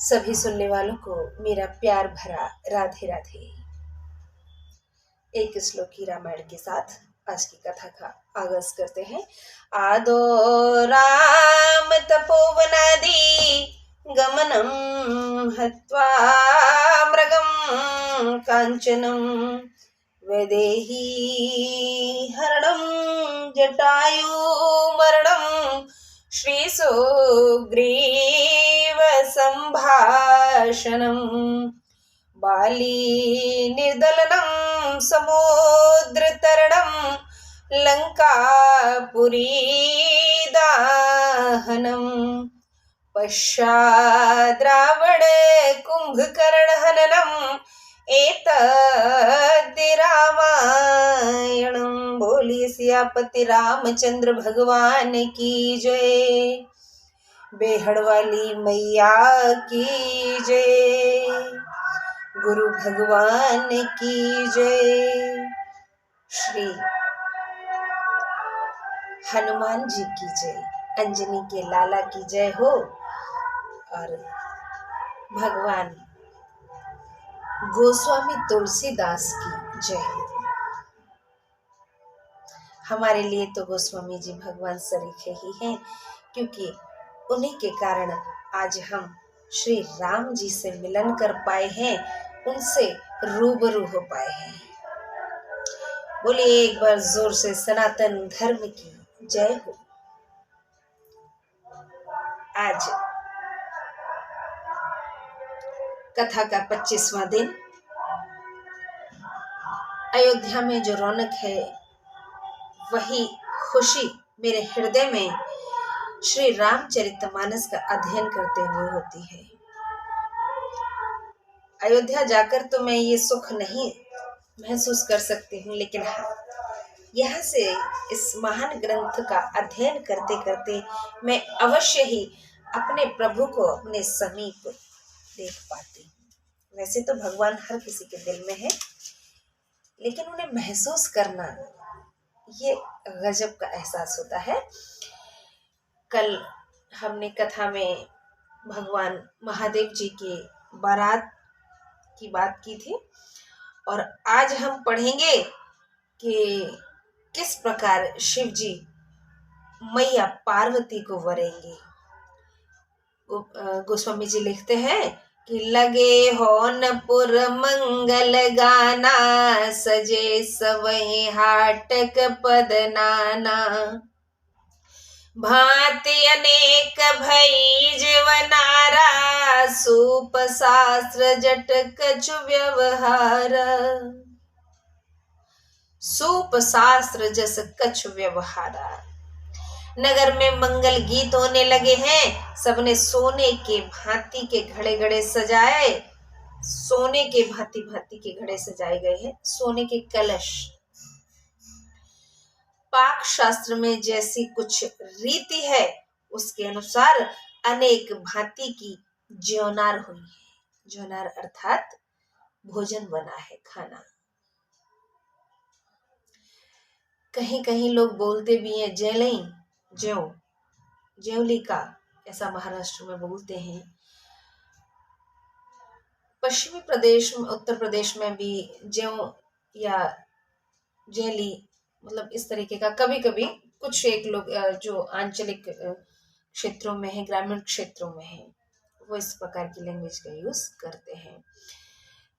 सभी सुनने वालों को मेरा प्यार भरा राधे राधे। एक श्लोक की रामायण के साथ आज की कथा का आगाज करते हैं। आदो राम तपोवनादि गमनम हत्वा मृगम कांचनम वैदेही हरणम जटायु मरणम श्री सुग्रीव संभाषणम बाली निर्दलनं समुद्रतरणं लंकापुरी दाहनं पश्चाद् रावण कुंभकर्ण एतद् रामायणं। बोलिए सियापति रामचंद्र भगवान की जय, बेहड़ वाली मैया की जय, गुरु भगवान की जय, श्री हनुमान जी की जय, अंजनी के लाला की जय हो और भगवान गोस्वामी तुलसीदास की जय हो। हमारे लिए तो गोस्वामी जी भगवान सरीखे ही हैं, क्योंकि उन्हीं के कारण आज हम श्री राम जी से मिलन कर पाए हैं, उनसे रूबरू हो पाए हैं। बोलिए एक बार जोर से सनातन धर्म की जय हो। आज कथा का 25वां दिन। अयोध्या में जो रौनक है वही खुशी मेरे हृदय में श्री रामचरितमानस का अध्ययन करते हुए होती है। अयोध्या जाकर तो मैं ये सुख नहीं महसूस कर सकती हूँ, लेकिन हाँ, यहाँ से इस महान ग्रंथ का अध्ययन करते करते मैं अवश्य ही अपने प्रभु को अपने समीप देख पाती हूँ। वैसे तो भगवान हर किसी के दिल में है, लेकिन उन्हें महसूस करना ये गजब का एहसास होता है। कल हमने कथा में भगवान महादेव जी के बारात की बात की थी और आज हम पढ़ेंगे कि किस प्रकार शिव जी मैया पार्वती को वरेंगे। गोस्वामी जी लिखते हैं कि लगे होनपुर मंगल गाना, सजे सवै हाटक पद नाना, भांति अनेक भई जीवनारा, सूप शास्त्र जट कछु व्यवहार। सूप शास्त्र जस कछु व्यवहारा। नगर में मंगल गीत होने लगे हैं, सबने सोने के भांति के घड़े घड़े सजाए, सोने के भांति भांति के घड़े सजाए गए हैं, सोने के कलश। पाक शास्त्र में जैसी कुछ रीति है उसके अनुसार अनेक भांति की ज्योनार हुई है। ज्योनार अर्थात भोजन बना है, खाना। कहीं कहीं लोग बोलते भी हैं जेलई, ज्योली का, ऐसा महाराष्ट्र में बोलते हैं। पश्चिमी प्रदेश में, उत्तर प्रदेश में भी ज्यों या जेली, मतलब इस तरीके का कभी कभी कुछ एक लोग जो आंचलिक क्षेत्रों में है, ग्रामीण क्षेत्रों में है, वो इस प्रकार की लैंग्वेज का यूज करते हैं।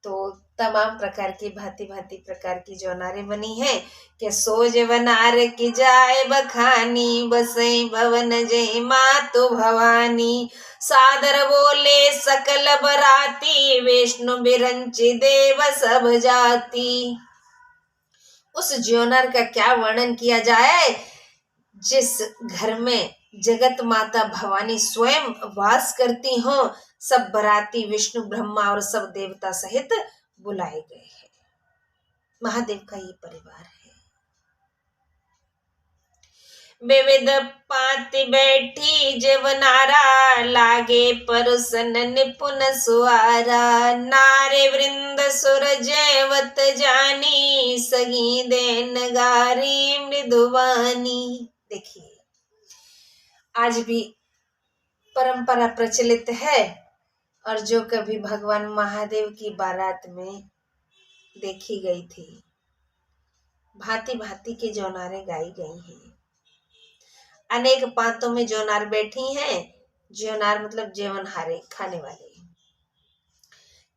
तो तमाम प्रकार की भांति भांति प्रकार की ज्योनारे बनी है कि सोज वनार की जाए बखानी, बसई भवन जय मातु भवानी, सादर बोले सकल बराती, विष्णु बिरंची देव सब जाति। उस ज्योनार का क्या वर्णन किया जाए, जिस घर में जगत माता भवानी स्वयं वास करती हो, सब बराती विष्णु ब्रह्मा और सब देवता सहित बुलाए गए हैं। महादेव का ये परिवार है। विविध पाति बैठी जवनारा, लागे परुसन निपुण सुआरा, नारे वृंद सुर जयवत जानी, सगी देन गारी मृदुवानी। देखिए, आज भी परंपरा प्रचलित है और जो कभी भगवान महादेव की बारात में देखी गई थी, भांति भांति के जौनारे गाई गई हैं। अनेक पांतों में जौनार बैठी हैं। जौनार मतलब जेवनहारे, खाने वाले।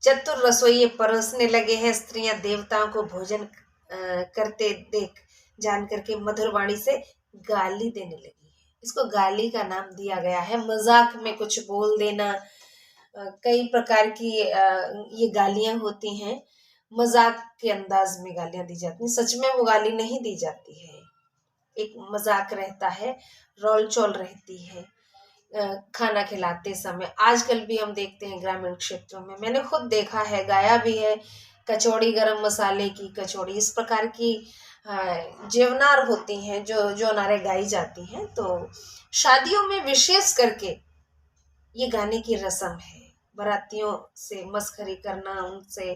चतुर रसोइये परोसने लगे हैं। स्त्रियां देवताओं को भोजन करते देख जान करके मधुर वाणी से गाली देने लगी है। इसको गाली का नाम दिया गया है। मजाक में कुछ बोल देना, कई प्रकार की ये गालियां होती हैं। मजाक के अंदाज में गालियां दी जाती हैं, सच में वो गाली नहीं दी जाती है। एक मजाक रहता है, रोल चोल रहती है खाना खिलाते समय। आजकल भी हम देखते हैं ग्रामीण क्षेत्रों में, मैंने खुद देखा है, गाया भी है। कचौड़ी, गरम मसाले की कचौड़ी, इस प्रकार की जेवनार होती हैं जो जो नारे गाई जाती हैं। तो शादियों में विशेष करके ये गाने की रस्म है। बारातियों से मस्खरी करना, उनसे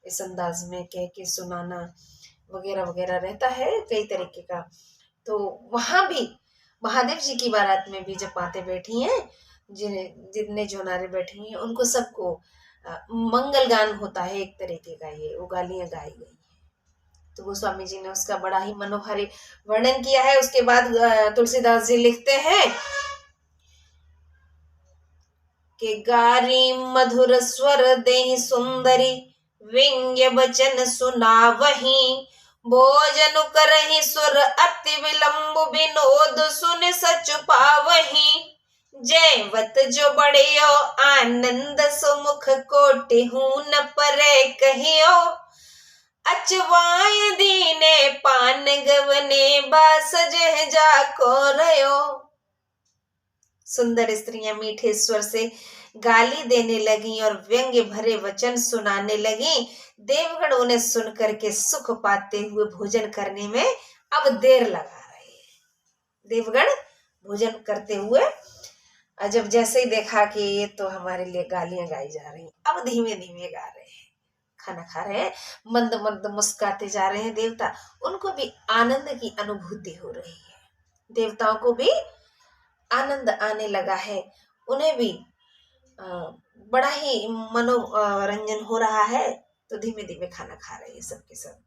इस अंदाज में कह के सुनाना वगैरह वगैरह रहता है कई तरीके का। तो वहां भी महादेव जी की बारात में भी जब पाते बैठी हैं, जितने जोनारे बैठी हैं, उनको सबको मंगल गान होता है एक तरीके का, ये वो गालियां गाई गई हैं। तो गोस्वामी जी ने उसका बड़ा ही मनोहारी वर्णन किया है। उसके बाद तुलसीदास जी लिखते हैं कि गारी मधुर स्वर देहि सुंदरी, व्यंग्य बचन सुनावही, भोजन करहि सुर अति विलंब, विनोद सुन सच पावही, जयवत जो बड़ियो आनंद सुमुख कोटि हूं न परे कहियो, अचवाय दीने पान गवने बास जह जाको रयो। सुंदर स्त्रियां मीठे स्वर से गाली देने लगी और व्यंग्य भरे वचन सुनाने लगी। देवगण उन्हें सुनकर के सुख पाते हुए भोजन करने में अब देर लगा रहे हैं। देवगण भोजन करते हुए जब जैसे ही देखा कि ये तो हमारे लिए गालियां गाई जा रही, अब धीमे धीमे गा रहे हैं, खाना खा रहे हैं, मंद मंद मुस्काते जा रहे हैं देवता। उनको भी आनंद की अनुभूति हो रही है। देवताओं को भी आनंद आने लगा है। उन्हें भी बड़ा ही मनोरंजन हो रहा है। तो धीमे धीमे खाना खा रहे हैं सबके सब।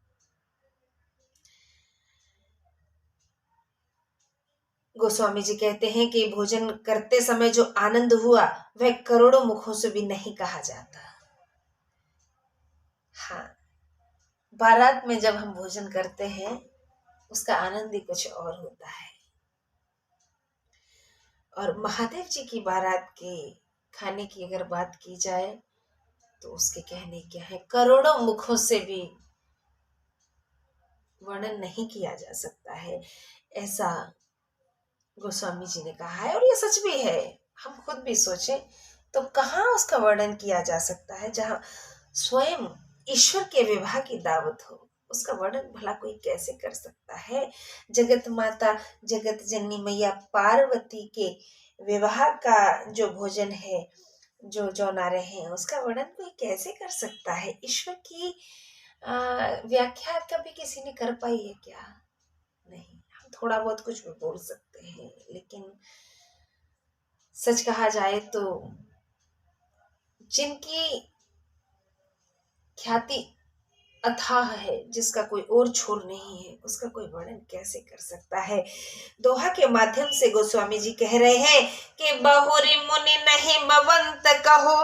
गोस्वामी जी कहते हैं कि भोजन करते समय जो आनंद हुआ वह करोड़ों मुखों से भी नहीं कहा जाता। हाँ, बारात में जब हम भोजन करते हैं उसका आनंद ही कुछ और होता है। और महादेव जी की बारात के खाने की अगर बात की जाए तो उसके कहने क्या है, करोड़ों मुखों से भी वर्णन नहीं किया जा सकता है, ऐसा गोस्वामी जी ने कहा है। और ये सच भी है। हम खुद भी सोचें तो कहाँ उसका वर्णन किया जा सकता है जहाँ स्वयं ईश्वर के विवाह की दावत हो, उसका वर्णन भला कोई कैसे कर सकता है। जगत माता जगत जननी मैया पार्वती के विवाह का जो भोजन है, जो जौनारे हैं, उसका वर्णन कोई कैसे कर सकता है। ईश्वर की व्याख्या कभी किसी ने कर पाई है क्या? नहीं। हम थोड़ा बहुत कुछ भी बोल सकते हैं, लेकिन सच कहा जाए तो जिनकी ख्याति अथाह है, जिसका कोई और छोर नहीं है, उसका कोई वर्णन कैसे कर सकता है। दोहा के माध्यम से गोस्वामी जी कह रहे हैं कि बहुरी मुनि नहीं मवंत कहो,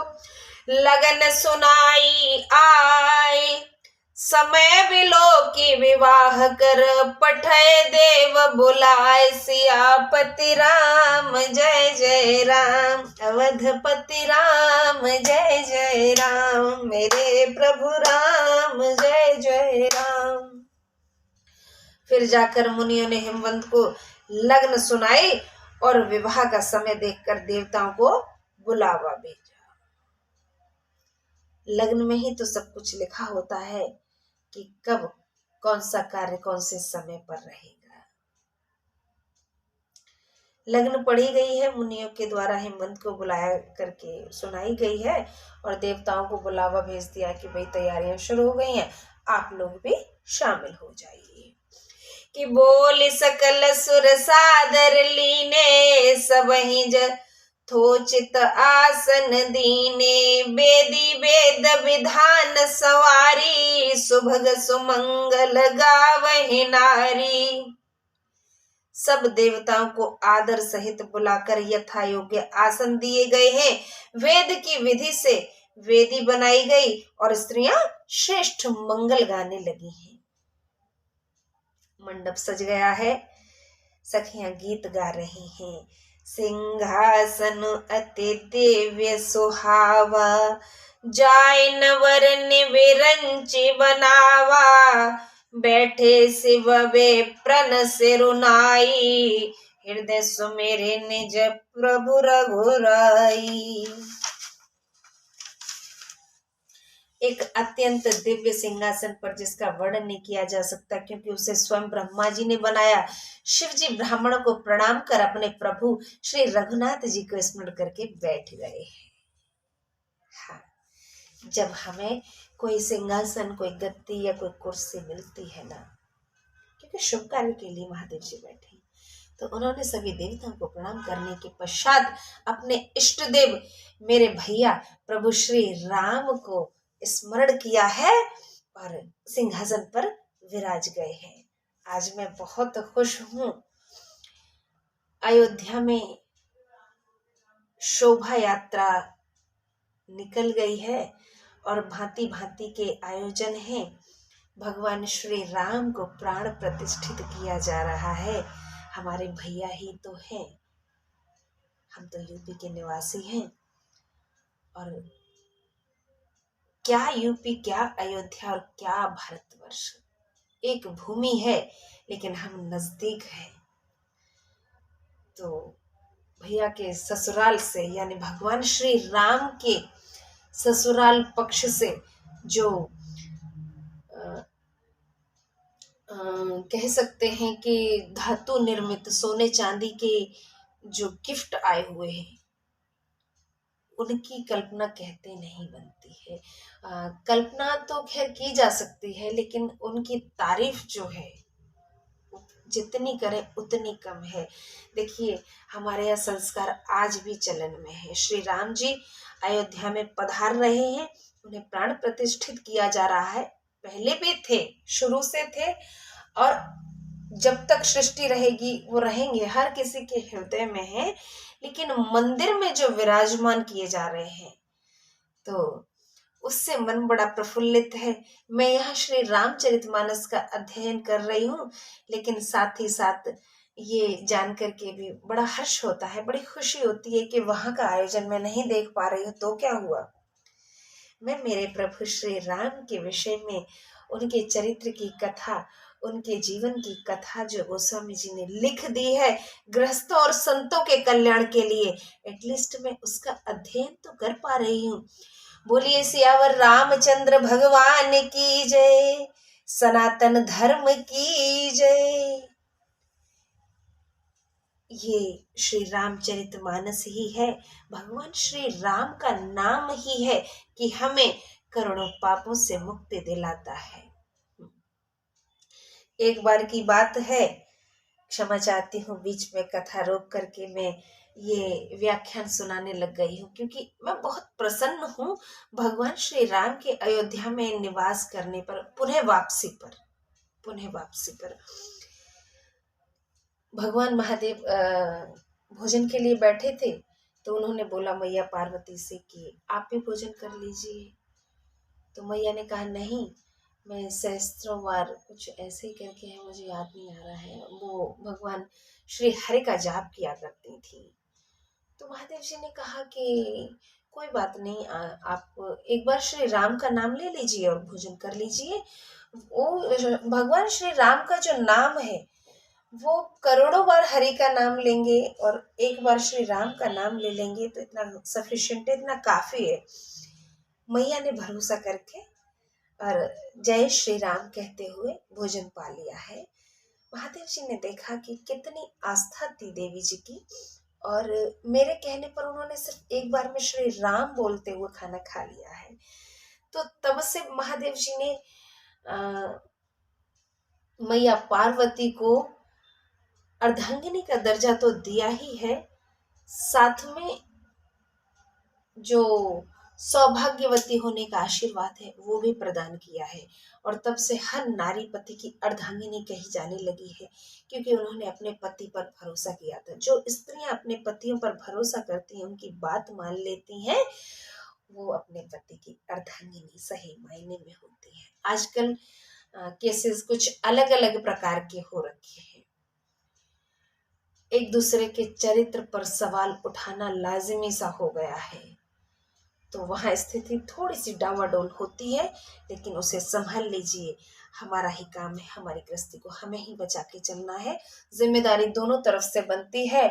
लगन सुनाई आए, समय बिलो की विवाह कर, पठय देव बुलाए, सियापति राम जय जय राम, अवधपति राम जय जय राम, मेरे प्रभु राम जय जय राम। फिर जाकर मुनियों ने हिमवंत को लग्न सुनाई और विवाह का समय देखकर देवताओं को बुलावा भेजा। लग्न में ही तो सब कुछ लिखा होता है कि कब कौन सा कार्य कौन से समय पर रहेगा। लग्न पढ़ी गई है, मुनियों के द्वारा हिमवंत को बुलाया करके सुनाई गई है और देवताओं को बुलावा भेज दिया कि भाई तैयारियां शुरू हो गई हैं, आप लोग भी शामिल हो जाइए। कि बोल सकल सुर सादर लीने, सबहि थोचित आसन दीने, बेदी वेद विधान सवारी, सुभग सुमंगल गावहि नारी। सब देवताओं को आदर सहित बुलाकर यथा योग्य आसन दिए गए हैं। वेद की विधि से वेदी बनाई गई और स्त्रियां श्रेष्ठ मंगल गाने लगी हैं। मंडप सज गया है, सखियां गीत गा रही हैं। सिंहासन अति दिव्य सुहावा, जाय नवर निविरंचि बनावा, बैठे शिव वे प्रन सिरुनाई, हृदय सुमेरे निज प्रभु रघुराई। एक अत्यंत दिव्य सिंहासन पर जिसका वर्णन नहीं किया जा सकता, क्योंकि उसे स्वयं ब्रह्मा जी ने बनाया। शिव जी ब्राह्मणों को प्रणाम कर अपने प्रभु श्री रघुनाथ जी को स्मरण करके बैठ गए। हाँ, जब हमें कोई सिंहासन, कोई गद्दी या कोई कुर्सी मिलती है ना, क्योंकि शुभ कार्य के लिए महादेव जी बैठे, तो उन्होंने सभी देवताओं को प्रणाम करने के पश्चात अपने इष्ट देव मेरे भैया प्रभु श्री राम को स्मरण किया है और सिंहासन पर विराज गए हैं। आज मैं बहुत खुश हूँ। अयोध्या में शोभा यात्रा निकल गई है और भांति भांति के आयोजन हैं। भगवान श्री राम को प्राण प्रतिष्ठित किया जा रहा है। हमारे भैया ही तो हैं, हम तो यूपी के निवासी हैं। और क्या यूपी, क्या अयोध्या और क्या भारतवर्ष, एक भूमि है लेकिन हम नजदीक हैं। तो भैया के ससुराल से, यानी भगवान श्री राम के ससुराल पक्ष से जो कह सकते हैं कि धातु निर्मित सोने चांदी के जो गिफ्ट आए हुए हैं, उनकी कल्पना कहते नहीं बनती है। कल्पना तो खैर की जा सकती है, लेकिन उनकी तारीफ जो है जितनी करें उतनी कम है। देखिए, हमारे यहाँ संस्कार आज भी चलन में है। श्री राम जी अयोध्या में पधार रहे हैं, उन्हें प्राण प्रतिष्ठित किया जा रहा है। पहले भी थे, शुरू से थे, और जब तक सृष्टि रहेगी वो रहेंगे, हर किसी के हृदय में है। लेकिन मंदिर में जो विराजमान किए जा रहे हैं, तो उससे मन बड़ा प्रफुल्लित है। मैं यहाँ श्री रामचरितमानस का अध्ययन कर रही हूँ, लेकिन साथ ही साथ ये जान करके भी बड़ा हर्ष होता है, बड़ी खुशी होती है कि वहाँ का आयोजन मैं नहीं देख पा रही हूँ, तो क्या हुआ। मैं मेरे प्रभु श्री राम के विषय में, उनके चरित्र की कथा, उनके जीवन की कथा जो गोस्वामी जी ने लिख दी है गृहस्थों और संतों के कल्याण के लिए, एटलीस्ट मैं उसका अध्ययन तो कर पा रही हूँ। बोलिए सियावर रामचंद्र भगवान की जय, सनातन धर्म की जय। ये श्री रामचरितमानस ही है, भगवान श्री राम का नाम ही है कि हमें करोड़ों पापों से मुक्ति दिलाता है। एक बार की बात है, क्षमा चाहती हूँ, बीच में कथा रोक करके मैं ये व्याख्यान सुनाने लग गई हूँ, क्योंकि मैं बहुत प्रसन्न हूँ भगवान श्री राम के अयोध्या में निवास करने पर, पुनः वापसी पर। भगवान महादेव भोजन के लिए बैठे थे, तो उन्होंने बोला मैया पार्वती से कि आप भी भोजन कर लीजिए। तो मैया ने कहा नहीं, मैं सहस्त्रों बार कुछ ऐसे ही करके है, मुझे याद नहीं आ रहा है, वो भगवान श्री हरि का जाप किया करती थी। तो महादेव जी ने कहा कि कोई बात नहीं, आप एक बार श्री राम का नाम ले लीजिए और भोजन कर लीजिए। वो भगवान श्री राम का जो नाम है, वो करोड़ों बार हरि का नाम लेंगे और एक बार श्री राम का नाम ले लेंगे तो इतना सफिशिएंट है, इतना काफी है। मैया ने भरोसा करके और जय श्री राम कहते हुए भोजन पा लिया है। महादेव जी ने देखा कि कितनी आस्था थी देवी जी की, और मेरे कहने पर उन्होंने सिर्फ एक बार में श्री राम बोलते हुए खाना खा लिया है। तो तब से महादेव जी ने मैया पार्वती को अर्धांगिनी का दर्जा तो दिया ही है, साथ में जो सौभाग्यवती होने का आशीर्वाद है वो भी प्रदान किया है। और तब से हर नारी पति की अर्धांगिनी कही जाने लगी है, क्योंकि उन्होंने अपने पति पर भरोसा किया था। जो स्त्रियां अपने पतियों पर भरोसा करती हैं, उनकी बात मान लेती हैं, वो अपने पति की अर्धांगिनी सही मायने में होती है। आजकल केसेस कुछ अलग अलग प्रकार के हो रखे हैं। एक दूसरे के चरित्र पर सवाल उठाना लाजिमी सा हो गया है, तो वहाँ स्थिति थोड़ी सी डावाडोल होती है, लेकिन उसे संभाल लीजिए। हमारा ही काम है, हमारी गृहस्थी को हमें ही बचा के चलना है। जिम्मेदारी दोनों तरफ से बनती है,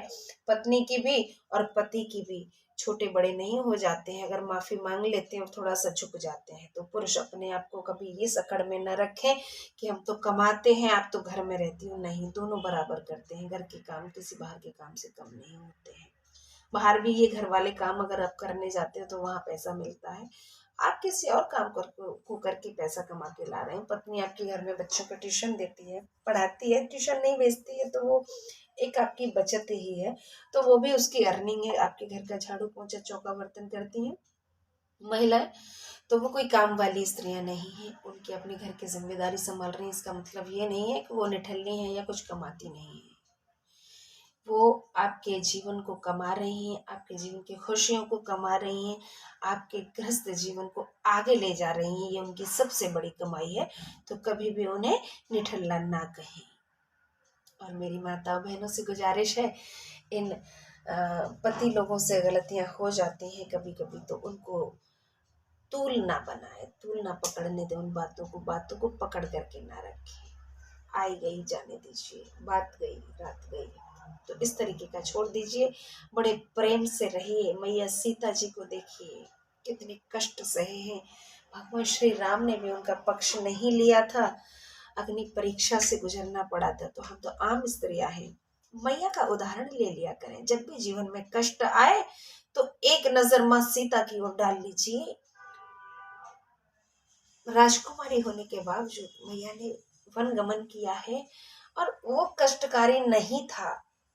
पत्नी की भी और पति की भी। छोटे बड़े नहीं हो जाते हैं, अगर माफी मांग लेते हैं और थोड़ा सा झुक जाते हैं तो। पुरुष अपने आप को कभी ये सकड़ में न रखें कि हम तो कमाते हैं, आप तो घर में रहती हो। नहीं, दोनों बराबर करते हैं। घर के काम किसी बाहर के काम से कम नहीं होते हैं। बाहर भी ये घर वाले काम अगर आप करने जाते हो तो वहां पैसा मिलता है। आप किसी और काम को करके पैसा कमा के ला रहे हैं। पत्नी आपके घर में बच्चों को ट्यूशन देती है, पढ़ाती है, ट्यूशन नहीं भेजती है, तो वो एक आपकी बचत ही है। तो वो भी उसकी अर्निंग है। आपके घर का झाड़ू पोंछा चौका बर्तन करती हैं महिलाएं, तो वो कोई काम वाली स्त्रियां नहीं है। उनकी अपने घर की जिम्मेदारी संभाल रही है। इसका मतलब ये नहीं है कि वो निठल्ली है या कुछ कमाती नहीं है। वो आपके जीवन को कमा रही हैं, आपके जीवन की खुशियों को कमा रही हैं, आपके गृहस्थ जीवन को आगे ले जा रही हैं। ये उनकी सबसे बड़ी कमाई है। तो कभी भी उन्हें निठल्ला ना कहें। और मेरी माता बहनों से गुजारिश है, इन पति लोगों से गलतियां हो जाती हैं कभी कभी, तो उनको तूल ना बनाए, तूल ना पकड़ने दे। उन बातों को पकड़ करके ना रखें। आई गई जाने दीजिए, बात गई रात गई, तो इस तरीके का छोड़ दीजिए। बड़े प्रेम से रहिए। मैया सीता जी को देखिए, कितने कष्ट सहे हैं। भगवान श्री राम ने भी उनका पक्ष नहीं लिया था, अग्नि परीक्षा से गुजरना पड़ा था। तो हम तो आम स्त्रियां हैं, मैया का उदाहरण ले लिया करें। जब भी जीवन में कष्ट आए तो एक नजर माँ सीता की ओर डाल लीजिए। राजकुमारी होने के बावजूद मैया ने वन गमन किया है, और वो कष्टकारी नहीं था,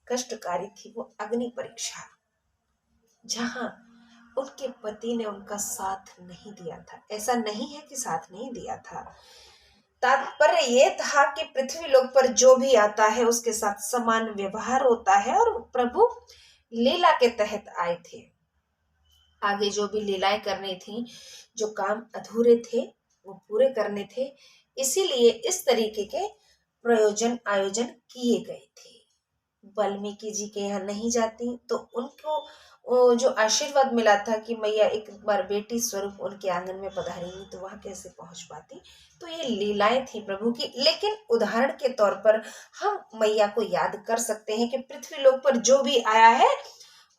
कष्टकारी थी वो अग्नि परीक्षा, जहां उनके पति ने उनका साथ नहीं दिया था। ऐसा नहीं है कि साथ नहीं दिया था, तात्पर्य ये था कि पृथ्वी लोक पर जो भी आता है उसके साथ समान व्यवहार होता है। और प्रभु लीला के तहत आए थे, आगे जो भी लीलाएं करनी थी, जो काम अधूरे थे वो पूरे करने थे। इसीलिए इस तरीके के प्रयोजन आयोजन किए गए थे। वाल्मीकि जी के यहाँ नहीं जाती तो उनको वो जो आशीर्वाद मिला था कि मैया एक बार बेटी स्वरूप उनके आंगन में पधारेंगी, तो वहां कैसे पहुंच पाती। तो ये लीलाएं थी प्रभु की। लेकिन उदाहरण के तौर पर हम मैया को याद कर सकते हैं कि पृथ्वी लोक पर जो भी आया है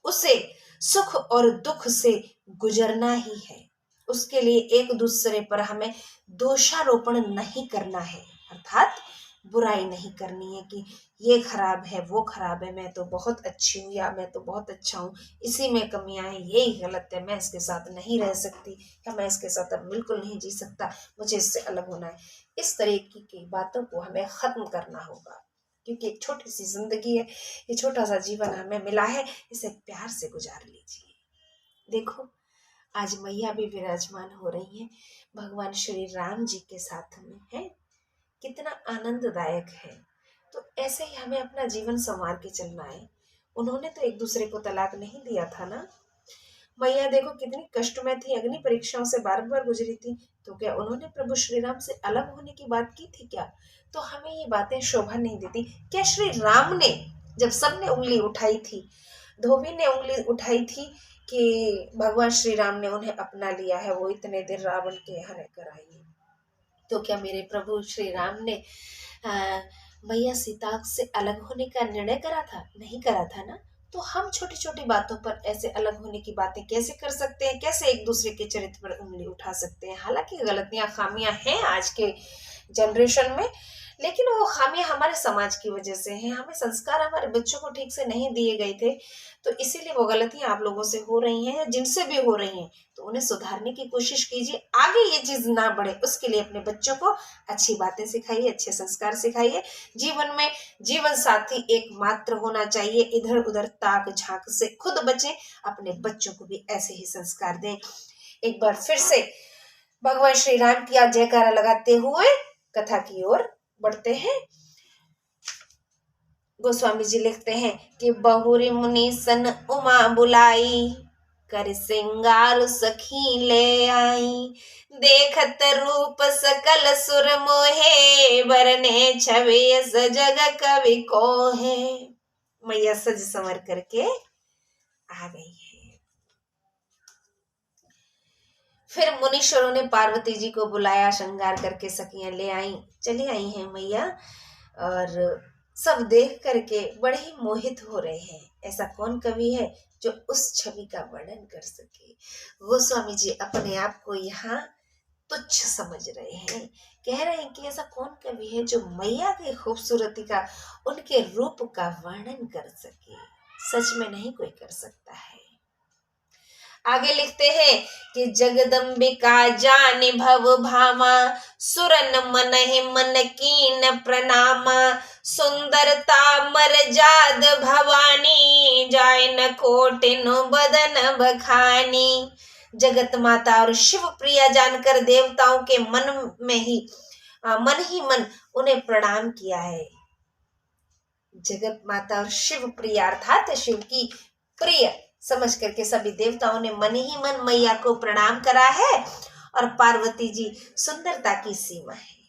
उसे सुख और दुख से गुजरना ही है। उसके लिए एक दूसरे पर हमें दोषारोपण नहीं करना है, अर्थात बुराई नहीं करनी है कि ये खराब है, वो खराब है, मैं तो बहुत अच्छी हूँ या मैं तो बहुत अच्छा हूँ, इसी में कमियां हैं, यही गलत है, मैं इसके साथ नहीं रह सकती या मैं इसके साथ अब बिल्कुल नहीं जी सकता, मुझे इससे अलग होना है। इस तरीके की बातों को हमें खत्म करना होगा, क्योंकि एक छोटी सी जिंदगी है, ये छोटा सा जीवन हमें मिला है, इसे प्यार से गुजार लीजिए। देखो, आज मैया भी विराजमान हो रही हैं भगवान श्री राम जी के साथ में है, कितना आनंददायक है। तो ऐसे ही हमें अपना जीवन संवार के चलना है। उन्होंने तो एक दूसरे को तलाक नहीं दिया था ना। मैया देखो कितनी कष्ट में थी, अग्नि परीक्षाओं से बार बार गुजरी थी, तो क्या उन्होंने प्रभु श्री राम से अलग होने की बात की थी क्या? तो हमें ये बातें शोभा नहीं देती। क्या श्री राम ने, जब सबने उंगली उठाई थी, धोबी ने उंगली उठाई थी कि भगवान श्री राम ने उन्हें अपना लिया है, वो इतने दिन रावण के यहाँ रहकर आई है, तो क्या मेरे प्रभु श्री राम ने मैया सीता से अलग होने का निर्णय करा था? नहीं करा था ना। तो हम छोटी छोटी बातों पर ऐसे अलग होने की बातें कैसे कर सकते हैं? कैसे एक दूसरे के चरित्र पर उंगली उठा सकते हैं? हालांकि गलतियां खामियां हैं आज के जनरेशन में, लेकिन वो खामियां हमारे समाज की वजह से हैं। हमें संस्कार हमारे बच्चों को ठीक से नहीं दिए गए थे, तो इसीलिए वो गलतियां आप लोगों से हो रही हैं, जिनसे भी हो रही हैं, तो उन्हें सुधारने की कोशिश कीजिए। आगे ये चीज ना बढ़े उसके लिए अपने बच्चों को अच्छी बातें सिखाइए, अच्छे संस्कार सिखाइए। जीवन में जीवन साथी एकमात्र होना चाहिए। इधर उधर ताक झांक से खुद बचें, अपने बच्चों को भी ऐसे ही संस्कार दें। एक बार फिर से भगवान श्री राम की जयकारा लगाते हुए कथा की ओर बढ़ते हैं। गोस्वामी जी लिखते हैं कि बहुरी मुनि सन उमा बुलाई, कर श्रृंगार सखी ले आई, देखत रूप सकल सुर मोहे, बरने छवि जग कवि कोहे। मैया सज संवर करके आ गई है। फिर मुनीश्वरों ने पार्वती जी को बुलाया, श्रृंगार करके सखियां ले आई, चली आई हैं मैया, और सब देख करके बड़े ही मोहित हो रहे हैं। ऐसा कौन कवि है जो उस छवि का वर्णन कर सके। गोस्वामी जी अपने आप को यहाँ तुच्छ समझ रहे हैं, कह रहे हैं कि ऐसा कौन कवि है जो मैया की खूबसूरती का, उनके रूप का वर्णन कर सके। सच में नहीं कोई कर सकता है। आगे लिखते हैं कि जगदम्बिका जाने भव भामा, सुरन मन ही मन कीन प्रणामा, सुंदरता मर जाद भवानी, जाय न कोटिन बदन बखानी। जगत माता और शिव प्रिया जानकर देवताओं के मन ही मन उन्हें प्रणाम किया है। जगत माता और शिव प्रिया अर्थात शिव की प्रिय समझ करके सभी देवताओं ने मन ही मन मैया को प्रणाम करा है। और पार्वती जी सुंदरता की सीमा है।